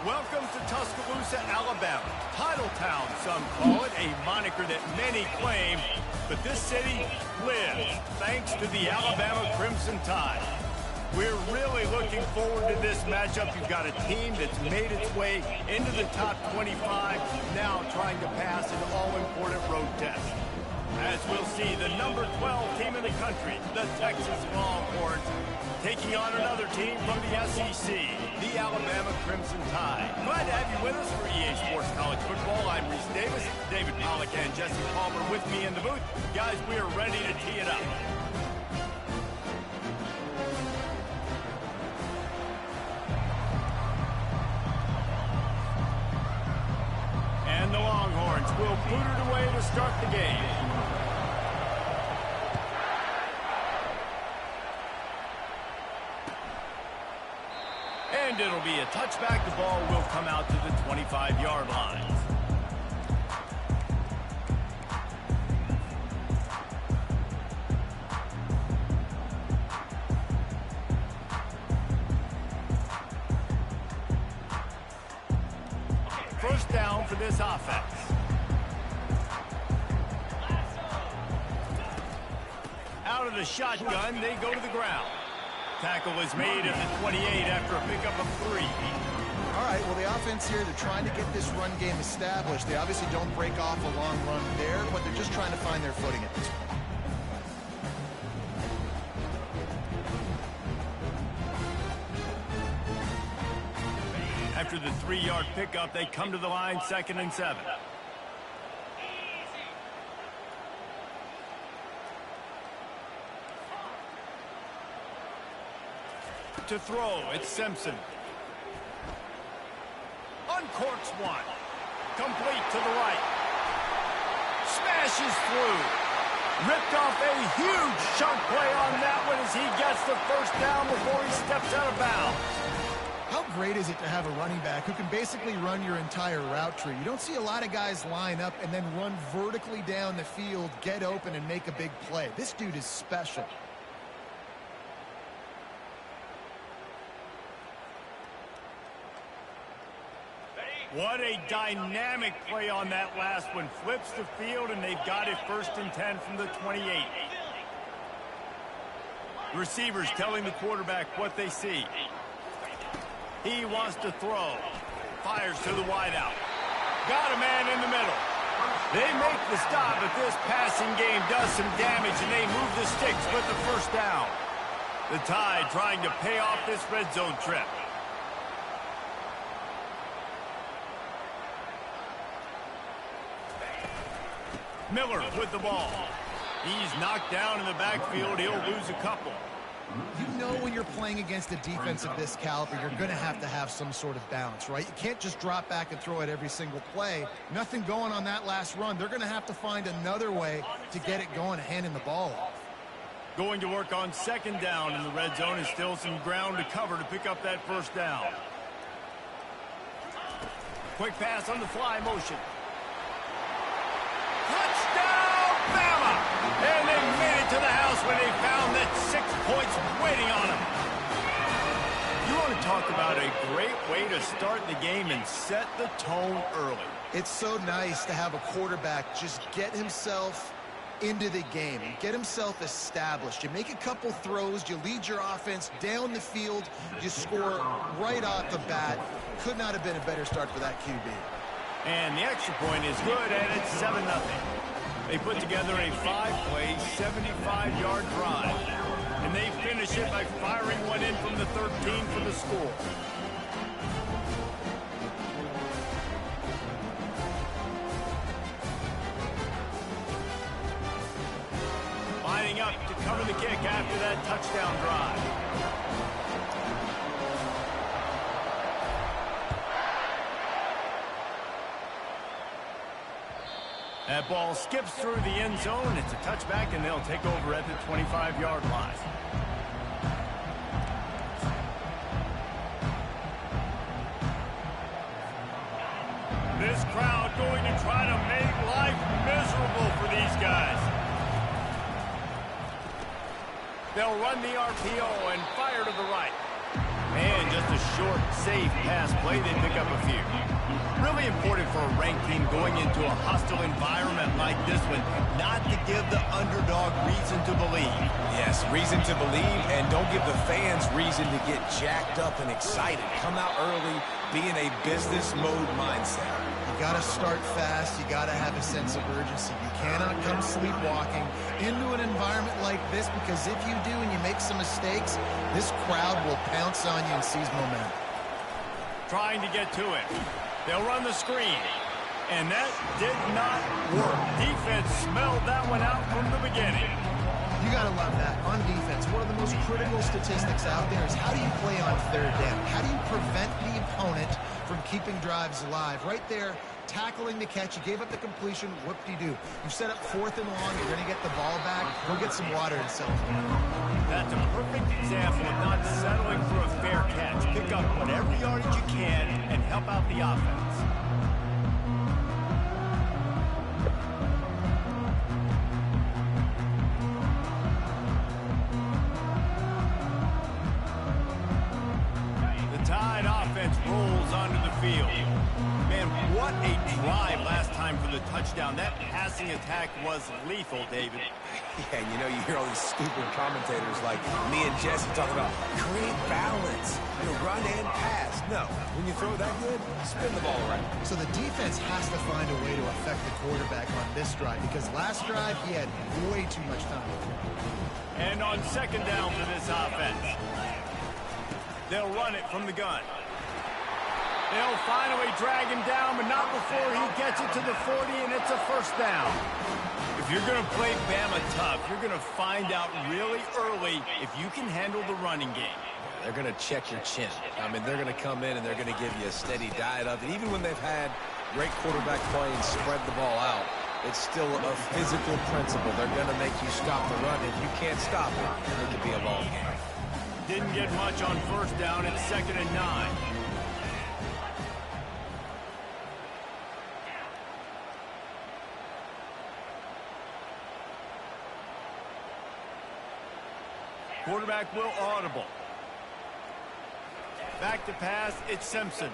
Welcome to Tuscaloosa, Alabama. Titletown, some call it, a moniker that many claim, but this city lives thanks to the Alabama Crimson Tide. We're really looking forward to this matchup. You've got a team that's made its way into the top 25, now trying to pass an all-important road test. As we'll see, the number 12 team in the country, the Texas Longhorns, taking on another team from the SEC, the Alabama Crimson Tide. Glad to have you with us for EA Sports College Football. I'm Reese Davis, David Pollack and Jesse Palmer with me in the booth. Guys, we are ready to tee it up. And the Longhorns will boot it away to start the game. And it'll be a touchback. The ball will come out to the 25-yard line. First down for this offense. Out of the shotgun, they go to the ground. Tackle is made at the 28 after a pickup of 3. All right, well, the offense here, they're trying to get this run game established. They obviously don't break off a long run there, but they're just trying to find their footing at this point. After the 3-yard pickup, they come to the line, 2nd and 7. To throw, it's Simpson. Uncorks one. Complete to the right. Smashes through. Ripped off a huge chunk play on that one as he gets the first down before he steps out of bounds. How great is it to have a running back who can basically run your entire route tree? You don't see a lot of guys line up and then run vertically down the field, get open, and make a big play. This dude is special. What a dynamic play on that last one. Flips the field, and they've got it 1st and 10 from the 28. The receivers telling the quarterback what they see. He wants to throw. Fires to the wideout. Got a man in the middle. They make the stop, but this passing game does some damage, and they move the sticks with the first down. The Tide trying to pay off this red zone trip. Miller with the ball. He's knocked down in the backfield. He'll lose a couple. You know when you're playing against a defense of this caliber, you're going to have some sort of balance, right? You can't just drop back and throw it every single play. Nothing going on that last run. They're going to have to find another way to get it going, handing the ball off. Going to work on second down in the red zone, and still some ground to cover to pick up that first down. Quick pass on the fly motion. Touchdown, Bama! And they made it to the house when they found that 6 points waiting on them. You want to talk about a great way to start the game and set the tone early. It's so nice to have a quarterback just get himself into the game and get himself established. You make a couple throws, you lead your offense down the field, you score right off the bat. Could not have been a better start for that QB. And the extra point is good, and it's 7-0. They put together a 5-play, 75-yard drive. And they finish it by firing one in from the 13 for the score. Lining up to cover the kick after that touchdown drive. That ball skips through the end zone. It's a touchback, and they'll take over at the 25-yard line. This crowd going to try to make life miserable for these guys. They'll run the RPO and fire to the right. And just a short, safe pass play. They pick up a few. Really important for a ranked team going into a hostile environment like this one, not to give the underdog reason to believe. Yes, reason to believe, and don't give the fans reason to get jacked up and excited. Come out early, be in a business mode mindset. You got to start fast. You got to have a sense of urgency. You cannot come sleepwalking into an environment like this, because if you do and you make some mistakes, this crowd will pounce on you and seize momentum. Trying to get to it. They'll run the screen. And that did not work. Defense smelled that one out from the beginning. You got to love that. On defense, one of the most critical statistics out there is how do you play on third down? How do you prevent the opponent from keeping drives alive? Right there, tackling the catch. You gave up the completion. Whoop-de-doo. You set up 4th and long. You're going to get the ball back. Go get some water and settle. That's a perfect example of not settling for a fair catch. Pick up whatever yardage you can and help out the offense. The Tide offense rolls onto the field. Man, what a drive last time for the touchdown. That passing attack was lethal, David. Yeah, you know, you hear all these stupid commentators like me and Jesse talking about create balance, run and pass. No, when you throw that good, spin the ball around. So the defense has to find a way to affect the quarterback on this drive, because last drive he had way too much time. And on second down for this offense, they'll run it from the gun. They'll finally drag him down, but not before he gets it to the 40, and it's a first down. If you're going to play Bama tough, you're going to find out really early if you can handle the running game. They're going to check your chin. I mean, they're going to come in and they're going to give you a steady diet of it. Even when they've had great quarterback play and spread the ball out, it's still a physical principle. They're going to make you stop the run. If you can't stop it, it could be a long game. Didn't get much on first down. It's 2nd and 9. Quarterback will audible. Back to pass, it's Simpson.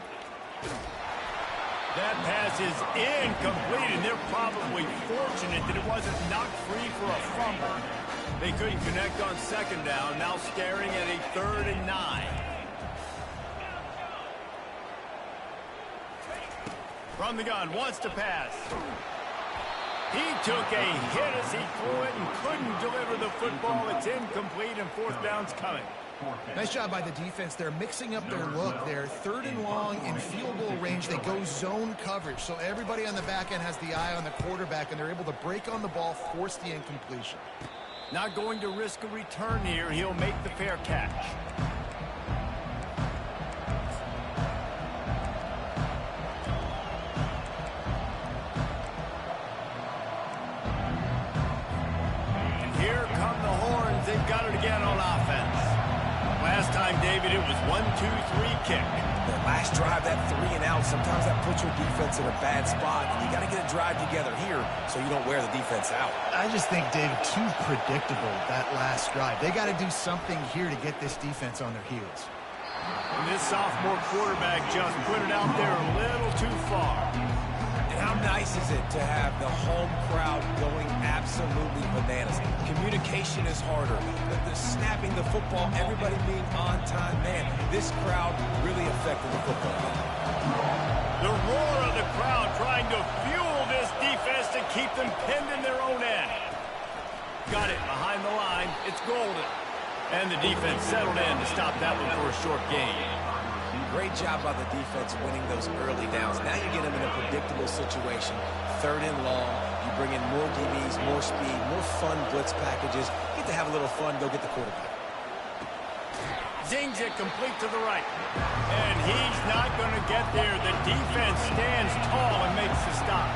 That pass is incomplete, and they're probably fortunate that it wasn't knocked free for a fumble. They couldn't connect on second down, now staring at a 3rd and 9. From the gun, wants to pass. He took a hit as he threw it and couldn't deliver the football. It's incomplete and fourth down's coming. Nice job by the defense. They're mixing up their look. They're third and long in field goal range. They go zone coverage. So everybody on the back end has the eye on the quarterback, and they're able to break on the ball, force the incompletion. Not going to risk a return here. He'll make the fair catch. And here come the horns. They've got it again on offense. Last time, David, it was 1-2-3 kick. The last drive, that 3 and out, sometimes that puts your defense in a bad spot. And you got to get a drive together here so you don't wear the defense out. I just think, David, too predictable, that last drive. They got to do something here to get this defense on their heels. And this sophomore quarterback just put it out there a little too far. And how nice is it to have the home crowd going absolutely bananas? Communication is harder. The snapping the football, everybody being on time. Man, this crowd really affected the football game. The roar of the crowd trying to fuel this defense to keep them pinned in their own end. Got it behind the line. It's Golden. And the defense settled in to stop that one for a short gain. Great job by the defense winning those early downs. Now you get them in a predictable situation. Third and long. You bring in more DBs, more speed, more fun blitz packages. Get to have a little fun. Go get the quarterback. Zings it complete to the right. And he's not going to get there. The defense stands tall and makes the stop.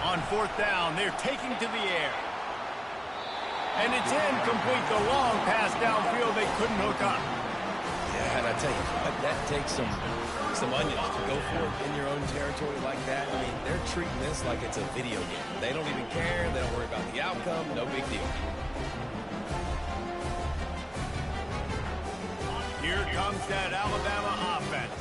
On fourth down, they're taking to the air. And it's incomplete. The long pass downfield they couldn't hook up. Yeah, and I tell you, that takes some onions to go for it in your own territory like that. I mean, they're treating this like it's a video game. They don't even care. They don't worry about the outcome. No big deal. Here comes that Alabama offense.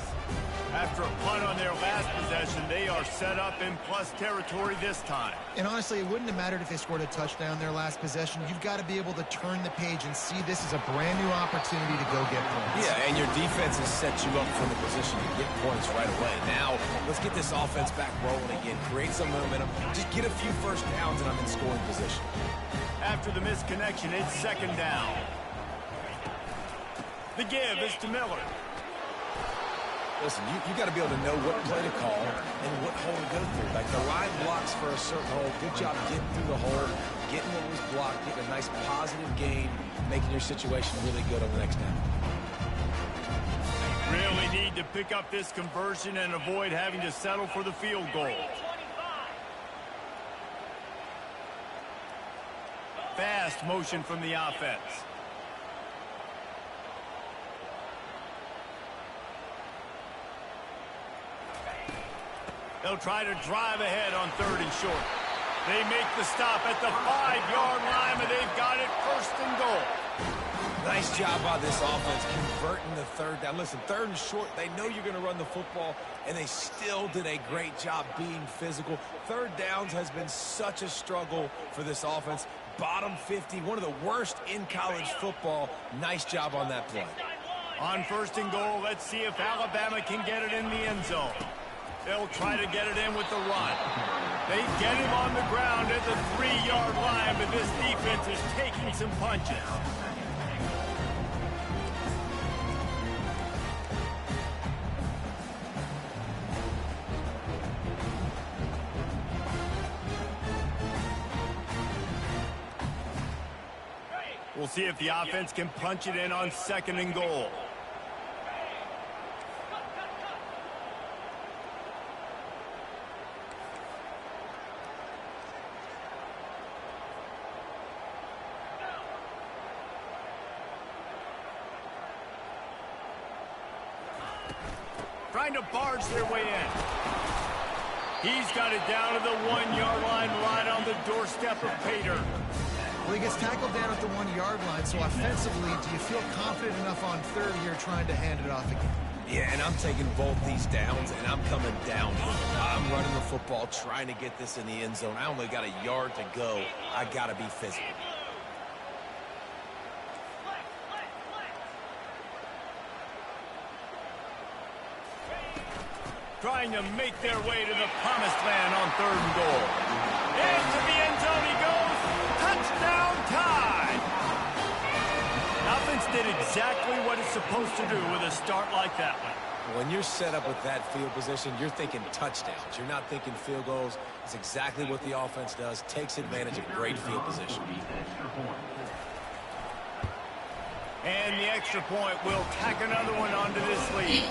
After a punt on their last possession, they are set up in plus territory this time. And honestly, it wouldn't have mattered if they scored a touchdown their last possession. You've got to be able to turn the page and see this as a brand new opportunity to go get points. Yeah, and your defense has set you up for the position to get points right away. Now, let's get this offense back rolling again. Create some momentum. Just get a few first downs, and I'm in scoring position. After the misconnection, it's second down. The give is to Miller. Listen, you got to be able to know what play to call and what hole to go through. Like the line blocks for a certain hole. Good job getting through the hole, getting what was blocked, getting a nice positive gain, making your situation really good on the next down. Really need to pick up this conversion and avoid having to settle for the field goal. Fast motion from the offense. They'll try to drive ahead on third and short. They make the stop at the 5-yard line, and they've got it first and goal. Nice job by this offense converting the third down. Listen, third and short, they know you're going to run the football, and they still did a great job being physical. Third downs has been such a struggle for this offense. Bottom 50, one of the worst in college football. Nice job on that play. On first and goal, let's see if Alabama can get it in the end zone. They'll try to get it in with the run. They get him on the ground at the 3-yard line, but this defense is taking some punches. We'll see if the offense can punch it in on second and goal. Trying to barge their way in. He's got it down to the 1-yard line, right on the doorstep of Pater. Well, he gets tackled down at the 1-yard line, so offensively, do you feel confident enough on third here trying to hand it off again? Yeah, and I'm taking both these downs, and I'm coming down. I'm running the football, trying to get this in the end zone. I only got a yard to go. I got to be physical. trying to make their way to the promised land on 3rd and goal. Into the end zone he goes. Touchdown tie. Offense did exactly what it's supposed to do with a start like that one. When you're set up with that field position, you're thinking touchdowns. You're not thinking field goals. It's exactly what the offense does. Takes advantage of great field position. And the extra point will tack another one onto this lead.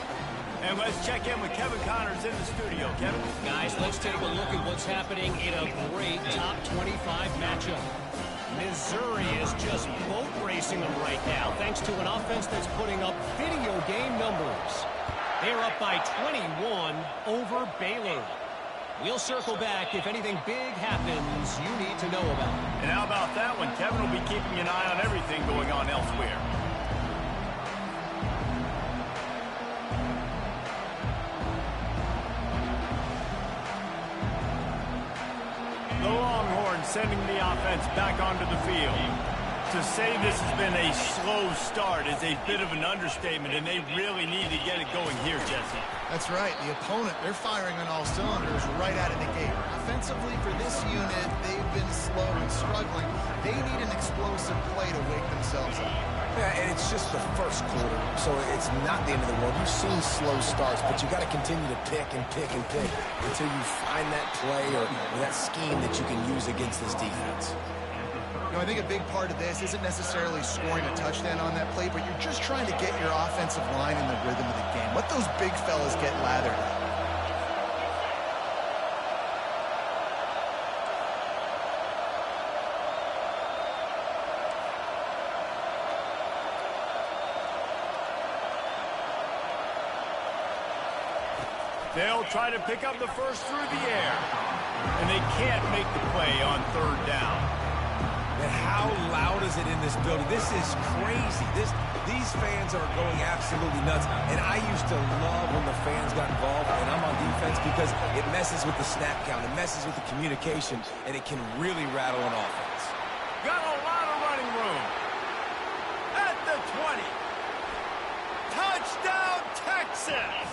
And let's check in with Kevin Connors in the studio. Kevin? Guys, let's take a look at what's happening in a great top 25 matchup. Missouri is just boat racing them right now, thanks to an offense that's putting up video game numbers. They're up by 21 over Baylor. We'll circle back if anything big happens you need to know about. And how about that one? Kevin will be keeping an eye on everything going on elsewhere. The Longhorns sending the offense back onto the field. To say this has been a slow start is a bit of an understatement, and they really need to get it going here, Jesse. That's right. The opponent, they're firing on all cylinders right out of the gate. Offensively, for this unit, they've been slow and struggling. They need an explosive play to wake themselves up. Yeah, and it's just the first quarter, so it's not the end of the world. You've seen slow starts, but you got to continue to pick and pick and pick until you find that play or that scheme that you can use against this defense. You know, I think a big part of this isn't necessarily scoring a touchdown on that play, but you're just trying to get your offensive line in the rhythm of the game. Let those big fellas get lathered up. They'll try to pick up the first through the air. And they can't make the play on 3rd down. And how loud is it in this building? This is crazy. These fans are going absolutely nuts. And I used to love when the fans got involved, and I'm on defense, because it messes with the snap count. It messes with the communication, and it can really rattle an offense. Got a lot of running room. At the 20. Touchdown, Texas!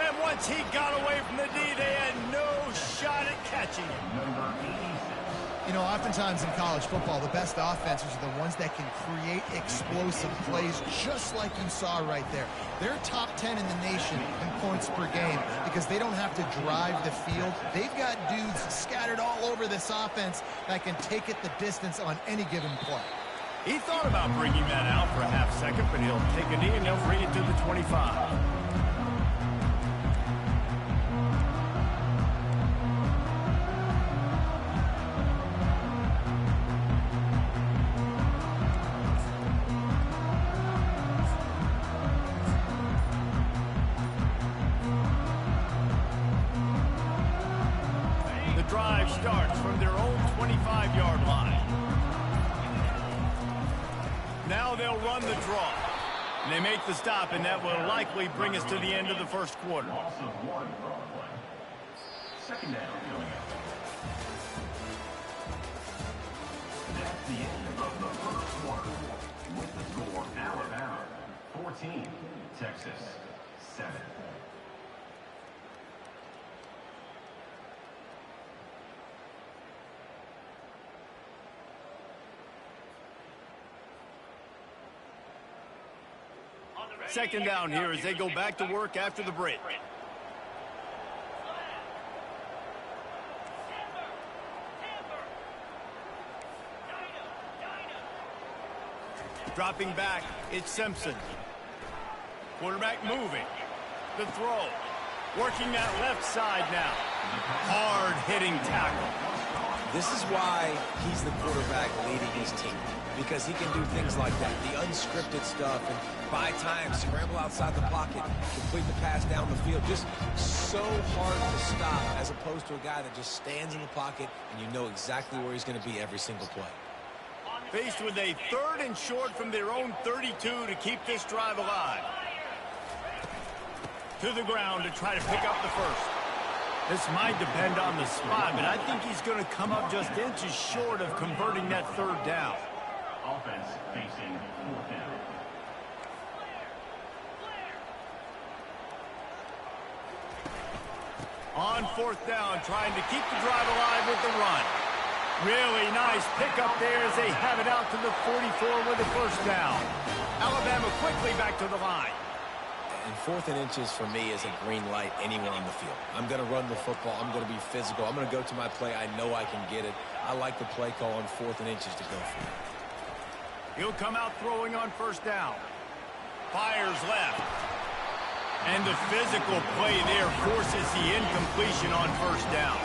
And once he got away from the D, they had no shot at catching him. You know, oftentimes in college football, the best offenses are the ones that can create explosive plays, just like you saw right there. They're top 10 in the nation in points per game because they don't have to drive the field. They've got dudes scattered all over this offense that can take it the distance on any given play. He thought about bringing that out for a half second, but he'll take a knee and he'll bring it to the 25. Drive starts from their own 25-yard line. Now they'll run the draw. And they make the stop, and that will likely bring us to the end of the first quarter. Second down coming up. That's the end of the first quarter. With the score, Alabama 14, Texas 7. Second down here as they go back to work after the break. Dropping back, it's Simpson. Quarterback moving. The throw. Working that left side now. Hard-hitting tackle. This is why he's the quarterback leading his team, because he can do things like that, the unscripted stuff, and buy time, scramble outside the pocket, complete the pass down the field. Just so hard to stop, as opposed to a guy that just stands in the pocket and you know exactly where he's going to be every single play. Faced with a 3rd and short from their own 32 to keep this drive alive. To the ground to try to pick up the first. This might depend on the spot, but I think he's going to come up just inches short of converting that 3rd down. Offense facing 4th down. On fourth down, trying to keep the drive alive with the run. Really nice pickup there as they have it out to the 44 with the first down. Alabama quickly back to the line. And 4th and inches for me is a green light anywhere on the field. I'm going to run the football. I'm going to be physical. I'm going to go to my play. I know I can get it. I like the play call on 4th and inches to go for it. He'll come out throwing on first down. Fires left. And the physical play there forces the incompletion on first down.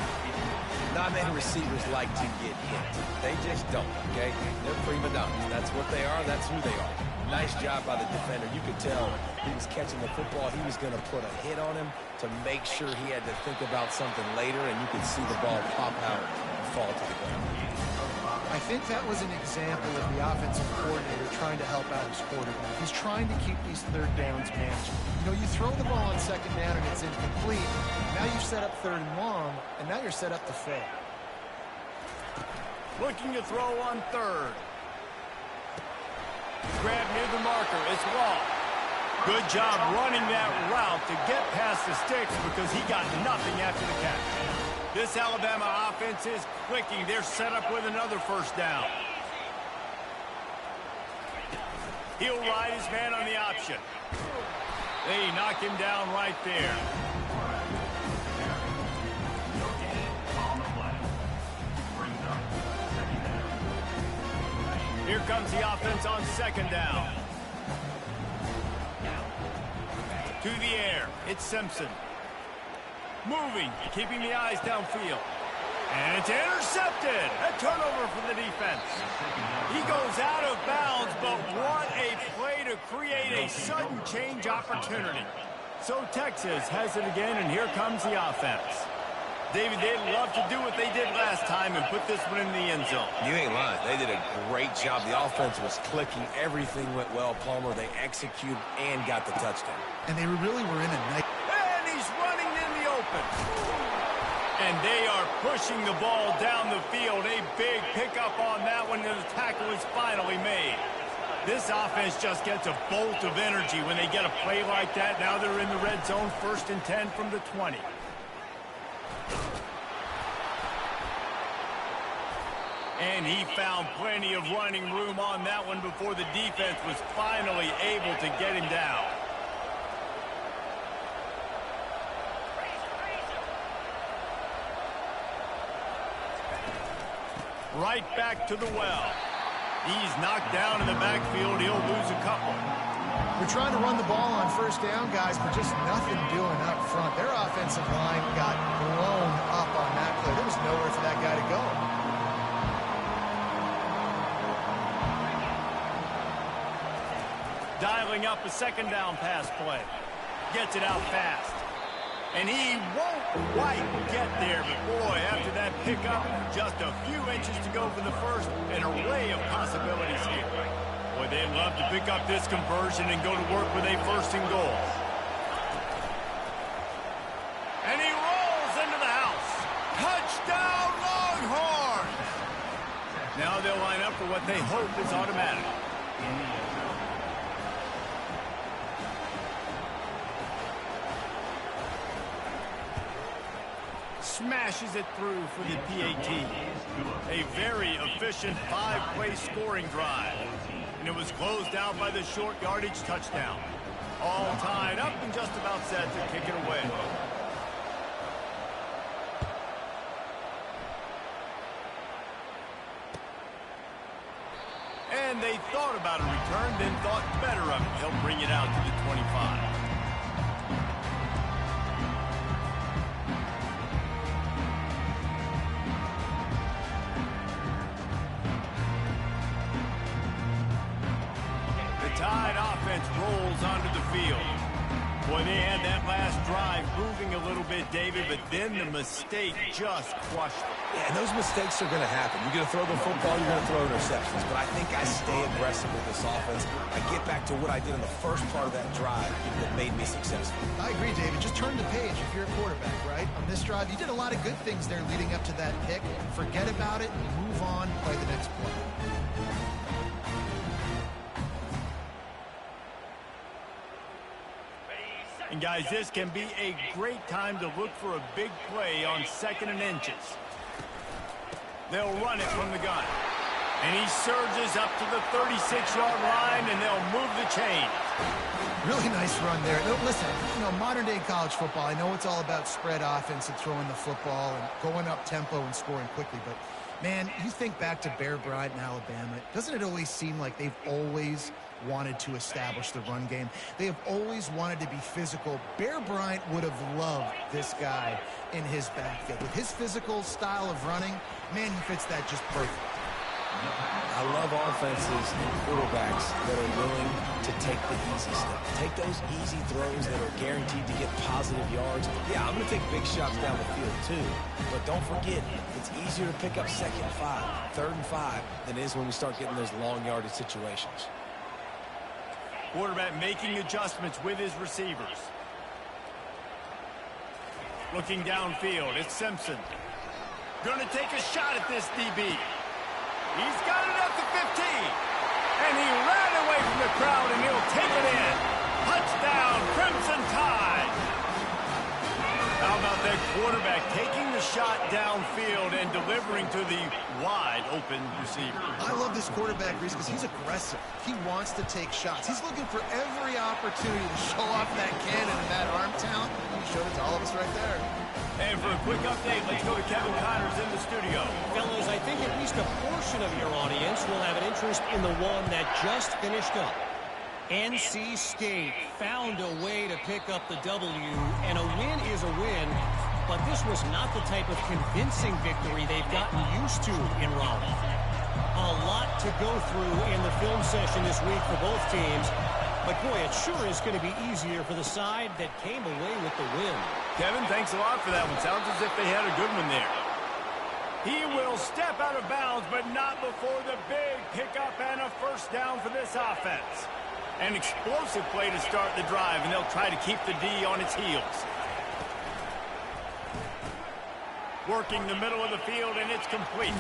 Not many receivers like to get hit. They just don't, okay? They're prima donnas. That's what they are. That's who they are. Nice job by the defender. You could tell he was catching the football. He was going to put a hit on him to make sure he had to think about something later, and you could see the ball pop out and fall to the ground. I think that was an example of the offensive coordinator trying to help out his quarterback. He's trying to keep these third downs manageable. You know, you throw the ball on second down and it's incomplete. Now you've set up third and long, and now you're set up to fail. Looking to throw on third. Grab near the marker. It's Law. Good job running that route to get past the sticks because he got nothing after the catch. This Alabama offense is clicking. They're set up with another first down. He'll ride his man on the option. They knock him down right there. Here comes the offense on second down. To the air. It's Simpson. Moving, keeping the eyes downfield. And it's intercepted. A turnover for the defense. He goes out of bounds, but what a play to create a sudden change opportunity. So Texas has it again, and here comes the offense. David, they'd love to do what they did last time and put this one in the end zone. You ain't lying. They did a great job. The offense was clicking. Everything went well, Palmer. They executed and got the touchdown. And they really were in a nice... And he's running in the open. And they are pushing the ball down the field. A big pickup on that one, and the tackle is finally made. This offense just gets a bolt of energy when they get a play like that. Now they're in the red zone, 1st and 10 from the 20. And he found plenty of running room on that one before the defense was finally able to get him down. Right back to the well. He's knocked down in the backfield. He'll lose a couple. We're trying to run the ball on first down, guys, but just nothing doing up front. Their offensive line got blown up on that play. There was nowhere for that guy to go. Dialing up a second down pass play. Gets it out fast. And he won't quite get there, but boy, after that pickup, just a few inches to go for the first, an array of possibilities here. Boy, they'd love to pick up this conversion and go to work with a 1st and goal. And he rolls into the house. Touchdown, Longhorns! Now they'll line up for what they hope is automatic. Smashes it through for the PAT. A very efficient 5-play scoring drive. And it was closed out by the short yardage touchdown. All tied up and just about set to kick it away. And they thought about a return, then thought better of it. They'll bring it out to the 25. Tide offense rolls onto the field. Boy, they had that last drive moving a little bit, David, but then the mistake just crushed them. Yeah, and those mistakes are going to happen. You're going to throw the football, you're going to throw interceptions. But I think I stay aggressive with this offense. I get back to what I did in the first part of that drive that made me successful. I agree, David. Just turn the page if you're a quarterback, right? On this drive, you did a lot of good things there leading up to that pick. Forget about it, move on, play the next play. And, guys, this can be a great time to look for a big play on 2nd and inches. They'll run it from the gun. And he surges up to the 36-yard line, and they'll move the chain. Really nice run there. No, listen, modern-day college football, I know it's all about spread offense and throwing the football and going up tempo and scoring quickly, but, man, you think back to Bear Bryant in Alabama, doesn't it always seem like they've always wanted to establish the run game? They have always wanted to be physical. Bear Bryant would have loved this guy in his backfield. With his physical style of running, man, he fits that just perfect. I love offenses and quarterbacks that are willing to take the easy step. Take those easy throws that are guaranteed to get positive yards. Yeah, I'm going to take big shots down the field too. But don't forget, it's easier to pick up 2nd and 5, 3rd and 5 than it is when we start getting those long yardage situations. Quarterback making adjustments with his receivers. Looking downfield, it's Simpson. Gonna take a shot at this DB. He's got it up to 15. And he ran away from the crowd, and he'll take it in. Touchdown, Crimson Tide. How about that quarterback taking the shot downfield and delivering to the wide-open receiver? I love this quarterback, Reese, because he's aggressive. He wants to take shots. He's looking for every opportunity to show off that cannon and that arm talent. He showed it to all of us right there. And for a quick update, let's go to Kevin Connors in the studio. Fellas, I think at least a portion of your audience will have an interest in the one that just finished up. NC State found a way to pick up the W, and a win is a win, but this was not the type of convincing victory they've gotten used to in Raleigh. A lot to go through in the film session this week for both teams, but boy, it sure is going to be easier for the side that came away with the win. Kevin, thanks a lot for that one. Sounds as if they had a good one there. He will step out of bounds, but not before the big pickup and a first down for this offense. An explosive play to start the drive, and they'll try to keep the D on its heels. Working the middle of the field, and it's complete.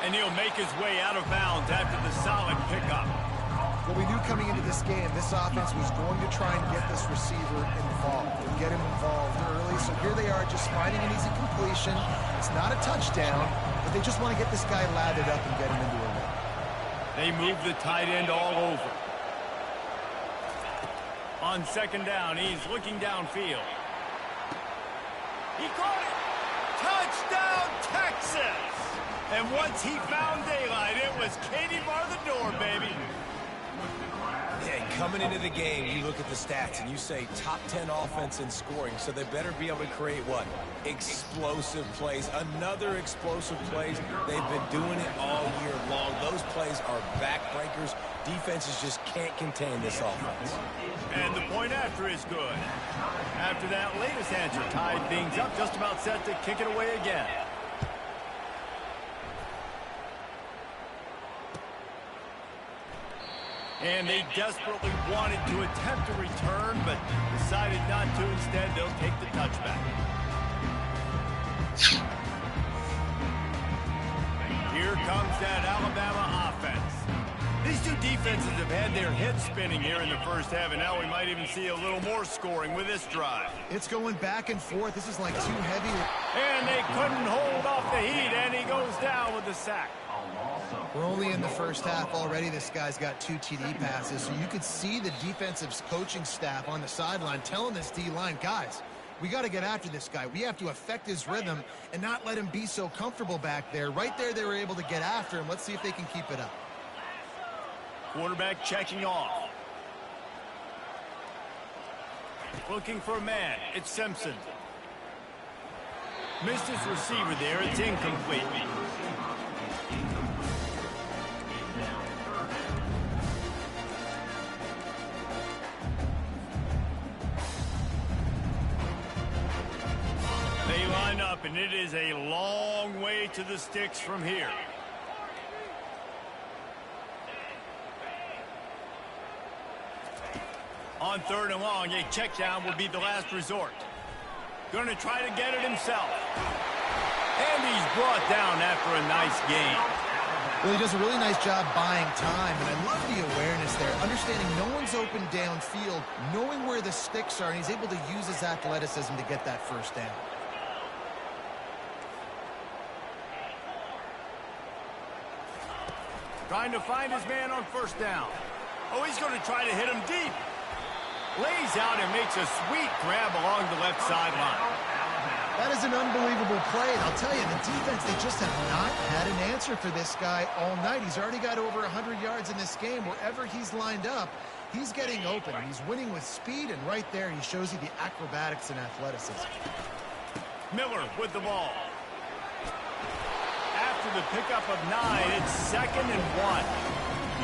And he'll make his way out of bounds after the solid pickup. Well, we knew coming into this game, this offense was going to try and get this receiver involved and get him involved early. So here they are just finding an easy completion. It's not a touchdown, but they just want to get this guy lathered up and get him into a run. They move the tight end all over. On 2nd down, he's looking downfield. He caught it! Touchdown, Texas! And once he found daylight, it was Katie bar the door, baby. Yeah, coming into the game, you look at the stats and you say top 10 offense in scoring, so they better be able to create what? Explosive plays. Another explosive plays. They've been doing it all year long. Those plays are backbreakers. Defenses just can't contain this offense. And the point after is good. After that latest answer tied things up, just about set to kick it away again. And they desperately wanted to attempt a return, but decided not to. Instead, they'll take the touchback. Here comes that Alabama offense. These two defenses have had their heads spinning here in the first half, and now we might even see a little more scoring with this drive. It's going back and forth. This is like too heavy. And they couldn't hold off the heat, and he goes down with the sack. We're only in the first half already. This guy's got 2 TD passes, so you could see the defensive coaching staff on the sideline telling this D-line, guys, we got to get after this guy. We have to affect his rhythm and not let him be so comfortable back there. Right there, they were able to get after him. Let's see if they can keep it up. Quarterback checking off. Looking for a man. It's Simpson. Missed his receiver there. It's incomplete. They line up, and it is a long way to the sticks from here. On 3rd and long, a check down would be the last resort. Going to try to get it himself. And he's brought down after a nice gain. Well, he does a really nice job buying time, and I love the awareness there, understanding no one's open downfield, knowing where the sticks are, and he's able to use his athleticism to get that first down. Trying to find his man on first down. Oh, he's going to try to hit him deep. Lays out and makes a sweet grab along the left sideline. That is an unbelievable play, and I'll tell you, the defense, they just have not had an answer for this guy all night. He's already got over 100 yards in this game. Wherever he's lined up, he's getting open. He's winning with speed, and right there, he shows you the acrobatics and athleticism. Miller with the ball. After the pickup of 9, it's 2nd and 1.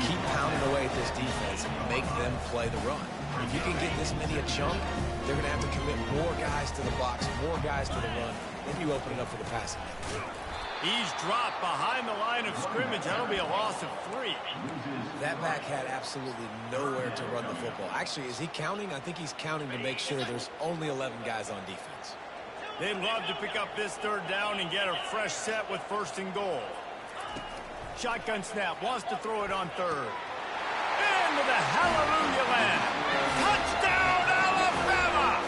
Keep pounding away at this defense and make them play the run. If you can get this many a chunk, they're going to have to commit more guys to the box, more guys to the run, then you open it up for the passing. He's dropped behind the line of scrimmage. That'll be a loss of 3. That back had absolutely nowhere to run the football. Actually, is he counting? I think he's counting to make sure there's only 11 guys on defense. They'd love to pick up this 3rd down and get a fresh set with 1st and goal. Shotgun snap, wants to throw it on 3rd. Into the hallelujah land. Touchdown, Alabama!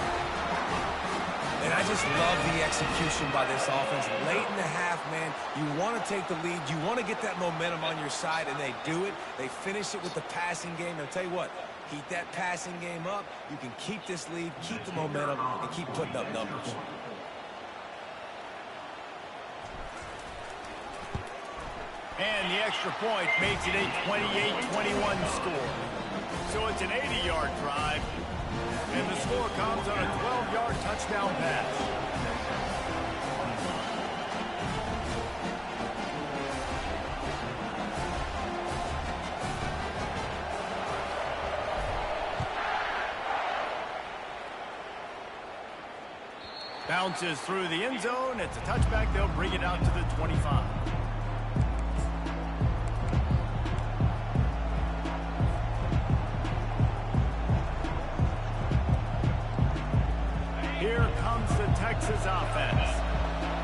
And I just love the execution by this offense. Late in the half, man, you want to take the lead. You want to get that momentum on your side, and they do it. They finish it with the passing game. And I'll tell you what, keep that passing game up. You can keep this lead, keep the momentum, and keep putting up numbers. And the extra point makes it a 28-21 score. So it's an 80-yard drive. And the score comes on a 12-yard touchdown pass. Bounces through the end zone. It's a touchback. They'll bring it out to the 25. Here comes the Texas offense.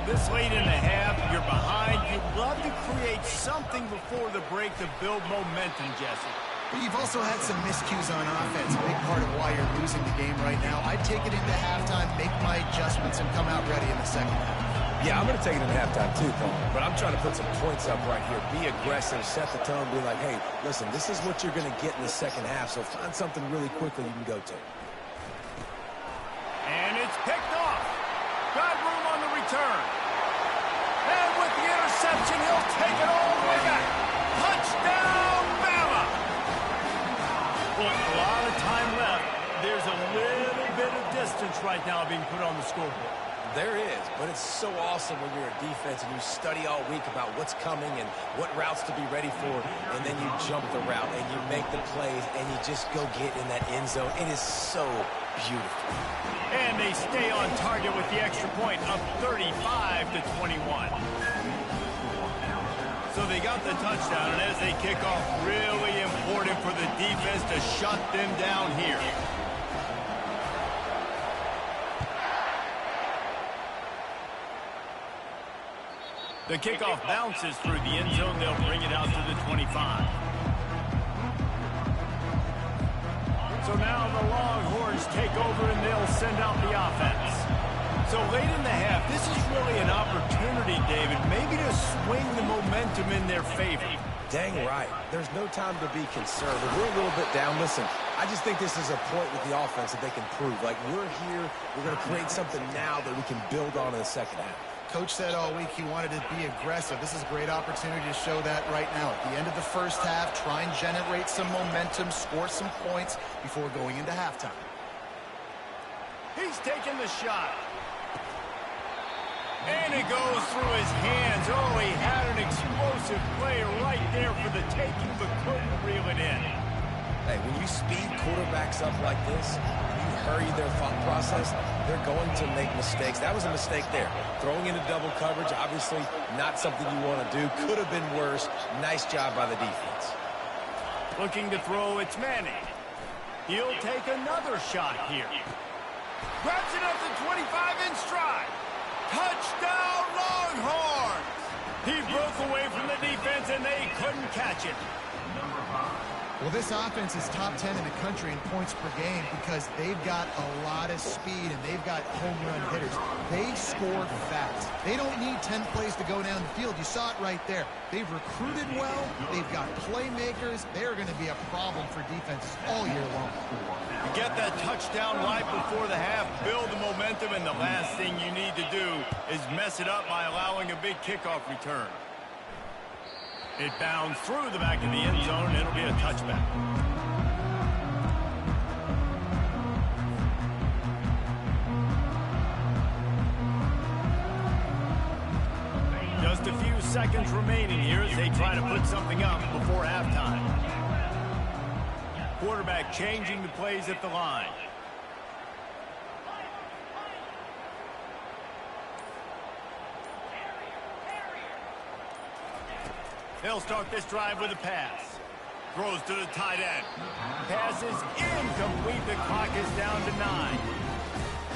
This late in the half, you're behind. You'd love to create something before the break to build momentum, Jesse. But you've also had some miscues on offense, a big part of why you're losing the game right now. I'd take it into halftime, make my adjustments, and come out ready in the second half. Yeah, I'm going to take it into halftime too, Paul. But I'm trying to put some points up right here. Be aggressive, set the tone, be like, hey, listen, this is what you're going to get in the second half, so find something really quickly you can go to. And it's picked off. Got room on the return. And with the interception, he'll take it all the way back. Touchdown, Bama! Well, a lot of time left. There's a little bit of distance right now being put on the scoreboard. There is, but it's so awesome when you're a defense and you study all week about what's coming and what routes to be ready for, and then you jump the route and you make the plays and you just go get in that end zone. It is so beautiful. And they stay on target with the extra point, up 35-21. So they got the touchdown, and as they kick off, really important for the defense to shut them down here. The kickoff bounces through the end zone. They'll bring it out to the 25. So now the Longhorns take over, and they'll send out the offense. So late in the half, this is really an opportunity, David, maybe to swing the momentum in their favor. Dang right. There's no time to be concerned. If we're a little bit down, listen, I just think this is a point with the offense that they can prove. Like, we're here, we're going to create something now that we can build on in the second half. Coach said all week he wanted to be aggressive. This is a great opportunity to show that right now. At the end of the first half, try and generate some momentum, score some points before going into halftime. He's taking the shot. And it goes through his hands. Oh, he had an explosive play right there for the taking, but couldn't reel it in. Hey, when you speed quarterbacks up like this, you hurry their thought process, they're going to make mistakes. That was a mistake there. Throwing into double coverage, obviously not something you want to do. Could have been worse. Nice job by the defense. Looking to throw, it's Manning. He'll take another shot here. Grabs it up to 25 in stride. Touchdown, Longhorns! He broke away from the defense, and they catch it. Well, this offense is top 10 in the country in points per game because they've got a lot of speed and they've got home run hitters. They score fast. They don't need 10 plays to go down the field. You saw it right there. They've recruited well. They've got playmakers. They're going to be a problem for defenses all year long. You get that touchdown right before the half, build the momentum, and the last thing you need to do is mess it up by allowing a big kickoff return. It bounds through the back of the end zone, and it'll be a touchback. Just a few seconds remaining here as they try to put something up before halftime. Quarterback changing the plays at the line. They'll start this drive with a pass. Throws to the tight end. Pass is incomplete. The clock is down to 9.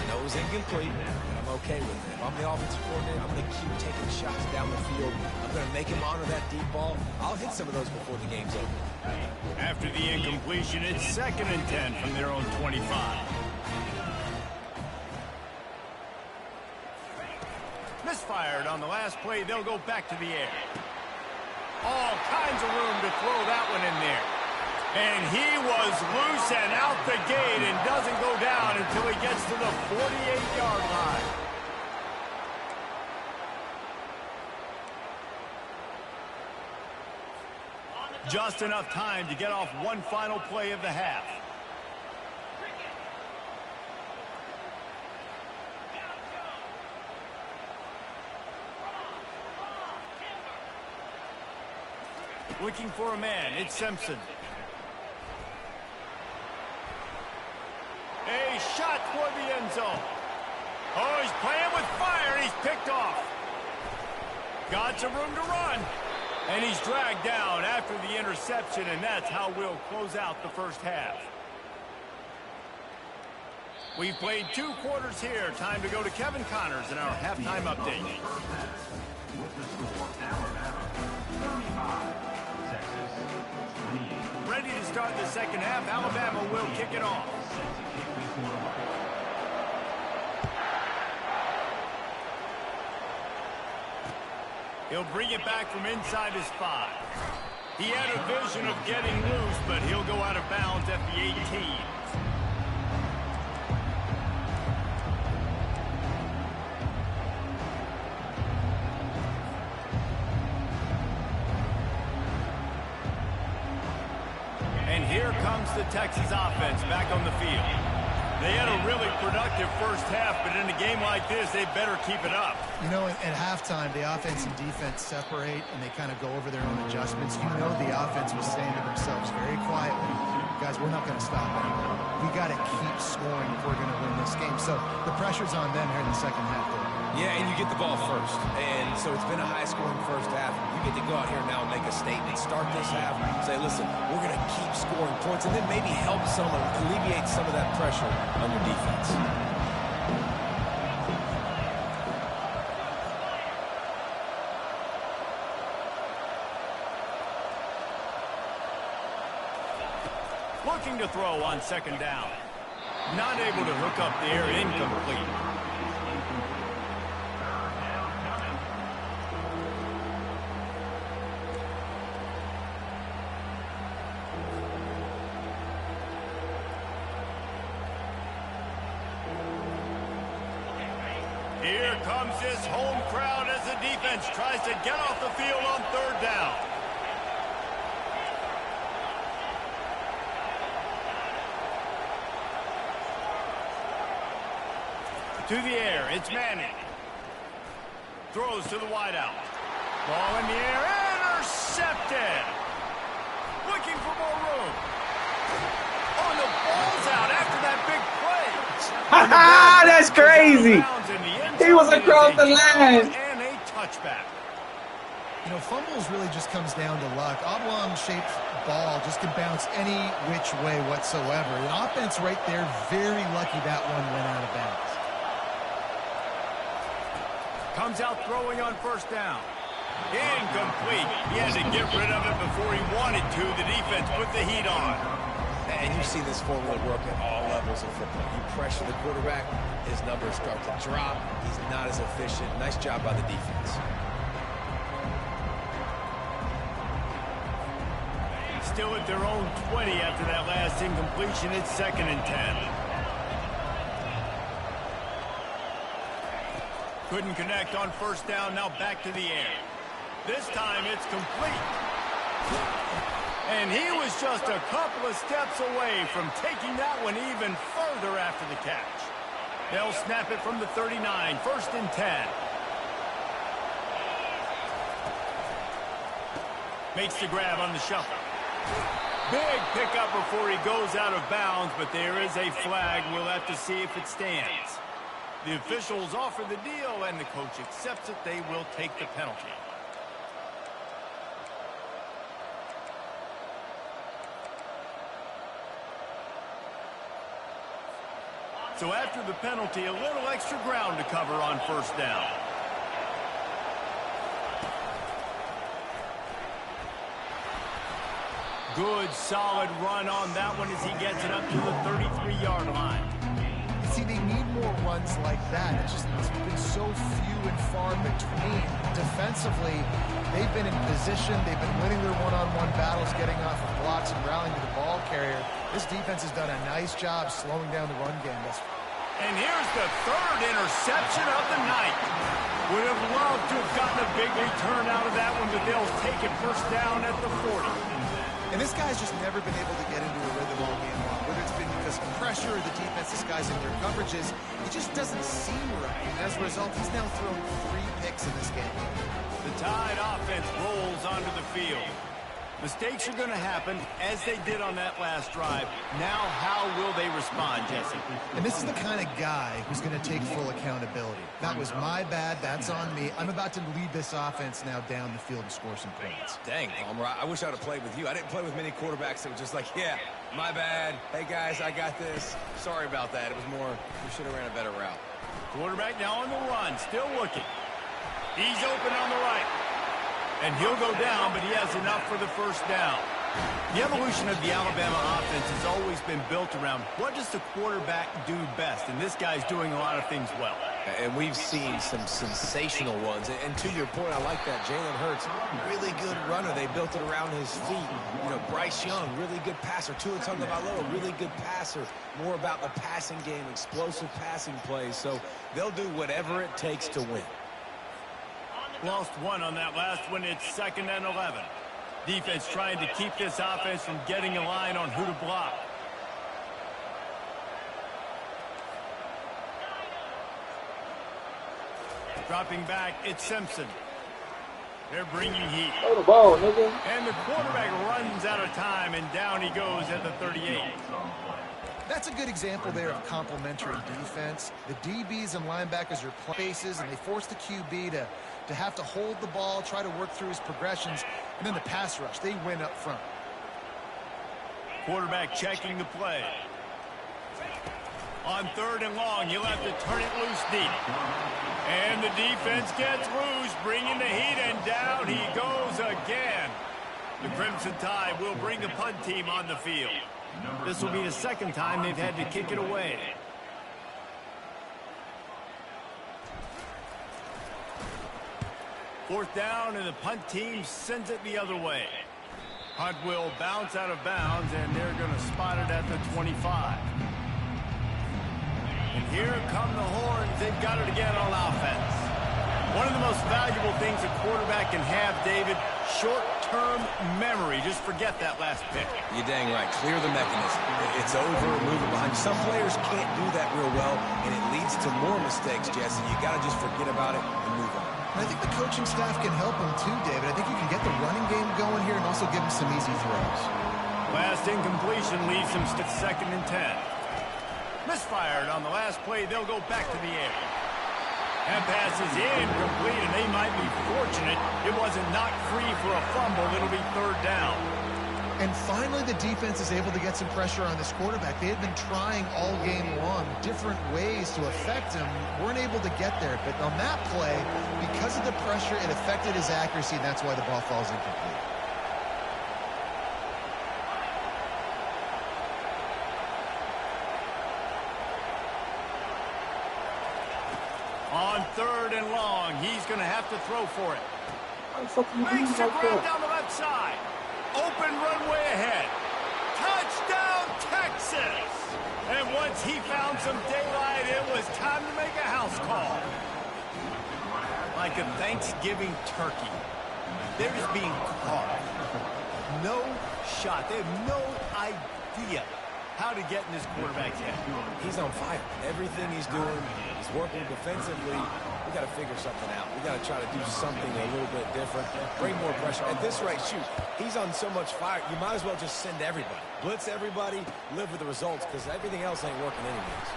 Nose incomplete, but I'm okay with it. If I'm the offensive coordinator, I'm going to keep taking shots down the field. I'm going to make him honor that deep ball. I'll hit some of those before the game's over. After the incompletion, it's 2nd and 10 from their own 25. Misfired on the last play. They'll go back to the air. All kinds of room to throw that one in there. And he was loose and out the gate and doesn't go down until he gets to the 48-yard line. Just enough time to get off one final play of the half. Looking for a man, it's Simpson. A shot toward the end zone. Oh, he's playing with fire, and he's picked off. Got some room to run. And he's dragged down after the interception, and that's how we'll close out the first half. We've played 2 quarters here. Time to go to Kevin Connors in our halftime update. With the score, Alabama 35. Ready to start the second half. Alabama will kick it off. He'll bring it back from inside his 5. He had a vision of getting loose, but he'll go out of bounds at the 18. And here comes the Texas offense back on the field. They had a really productive first half, but in a game like this, they better keep it up. You know, at halftime, the offense and defense separate, and they kind of go over their own adjustments. You know the offense was saying to themselves very quietly, guys, we're not going to stop anymore. We got to keep scoring if we're going to win this game. So the pressure's on them here in the second half. Yeah, and you get the ball first. And so it's been a high-scoring first half. You get to go out here now and make a statement. Start this half. Say, listen, we're going to keep scoring points and then maybe help someone alleviate some of that pressure on your defense. Looking to throw on second down. Not able to hook up there, incomplete. Here comes this home crowd as the defense tries to get off the field on third down. To the air, it's Manning. Throws to the wideout. Ball in the air, intercepted. Looking for more room. Oh, and the ball's out after that big play. That's crazy. He was across the line. And a touchback. You know, fumbles really just comes down to luck. Oblong-shaped ball just can bounce any which way whatsoever. The offense right there, very lucky that one went out of bounds. Comes out throwing on first down. Incomplete. He had to get rid of it before he wanted to. The defense put the heat on. And you see this formula work at all levels of football. You pressure the quarterback, his numbers start to drop. He's not as efficient. Nice job by the defense. Still at their own 20 after that last incompletion. It's 2nd and 10. Couldn't connect on 1st down. Now back to the air. This time it's complete. And he was just a couple of steps away from taking that one even further after the catch. They'll snap it from the 39, 1st and 10. Makes the grab on the shuffle. Big pickup before he goes out of bounds, but there is a flag. We'll have to see if it stands. The officials offer the deal, and the coach accepts it. They will take the penalty. So after the penalty, a little extra ground to cover on 1st down. Good, solid run on that one as he gets it up to the 33-yard line. See, they need more runs like that. It's been so few and far between. Defensively, they've been in position. They've been winning their one-on-one battles, getting off of blocks and rallying to the ball carrier. This defense has done a nice job slowing down the run game. And here's the 3rd interception of the night. Would have loved to have gotten a big return out of that one, but they'll take it 1st down at the 40. And this guy's just never been able to get into a rhythm all game long. Whether it's been because of pressure or the defense disguising their coverages, it just doesn't seem right. And as a result, he's now thrown 3 picks in this game. The Tide offense rolls onto the field. Mistakes are going to happen, as they did on that last drive. Now, how will they respond, Jesse? And this is the kind of guy who's going to take full accountability. That was my bad. That's on me. I'm about to lead this offense now down the field and score some points. Dang, Palmer, I wish I would have played with you. I didn't play with many quarterbacks that were just like, yeah, my bad. Hey, guys, I got this. Sorry about that. It was more, we should have ran a better route. Quarterback now on the run, still looking. He's open on the right. And he'll go down, but he has enough for the 1st down. The evolution of the Alabama offense has always been built around what does the quarterback do best, and this guy's doing a lot of things well. And we've seen some sensational ones. And to your point, I like that. Jalen Hurts, really good runner. They built it around his feet. You know, Bryce Young, really good passer. Tua Tagovailoa, really good passer. More about the passing game, explosive passing plays. So they'll do whatever it takes to win. Lost 1 on that last one. It's 2nd and 11. Defense trying to keep this offense from getting a line on who to block. Dropping back, it's Simpson. They're bringing heat. Throw the ball, nigga. And the quarterback runs out of time, and down he goes at the 38. That's a good example there of complementary defense. The DBs and linebackers are places, and they force the QB to have to hold the ball, try to work through his progressions, and then the pass rush, they win up front. Quarterback checking the play. On 3rd and long, he'll have to turn it loose deep. And the defense gets loose, bringing the heat, and down he goes again. The Crimson Tide will bring the punt team on the field. This will be the 2nd time they've had to kick it away. Fourth down, and the punt team sends it the other way. Punt will bounce out of bounds, and they're going to spot it at the 25. And here come the horns. They've got it again on offense. One of the most valuable things a quarterback can have, David, short-term memory. Just forget that last pick. You're dang right. Clear the mechanism. It's over, moving behind. Some players can't do that real well, and it leads to more mistakes, Jesse. You got to just forget about it and move on. I think the coaching staff can help him too, David. I think you can get the running game going here and also give him some easy throws. Last incompletion leaves him 2nd and 10. Misfired on the last play. They'll go back to the air. That pass is incomplete, and they might be fortunate it wasn't knocked free for a fumble. It'll be 3rd down. And finally, the defense is able to get some pressure on this quarterback. They had been trying all game long different ways to affect him. Weren't able to get there. But on that play, because of the pressure, it affected his accuracy, and that's why the ball falls incomplete. On 3rd and long, he's going to have to throw for it. Makes the the grab down the left side. Open runway ahead. Touchdown, Texas! And once he found some daylight, it was time to make a house call. Like a Thanksgiving turkey. They're just being carved. No shot. They have no idea how to get in this quarterback's head. He's on fire. Everything he's doing, he's working defensively. We got to figure something out. We got to try to do something a little bit different. Bring more pressure. At this rate, shoot, he's on so much fire, you might as well just send everybody. Blitz everybody, live with the results, because everything else ain't working anyways.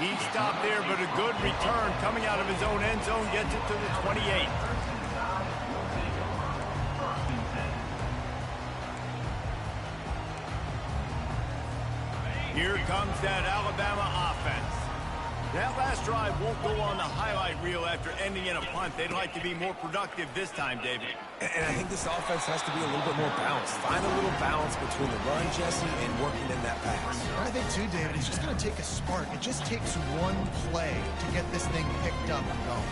He stopped there, but a good return coming out of his own end zone gets it to the 28. Here comes that Alabama offense. That last drive won't go on the highlight reel after ending in a punt. They'd like to be more productive this time, David. And I think this offense has to be a little bit more balanced. Find a little balance between the run, Jesse, and working in that pass. I think, too, David, it's just going to take a spark. It just takes one play to get this thing picked up and going.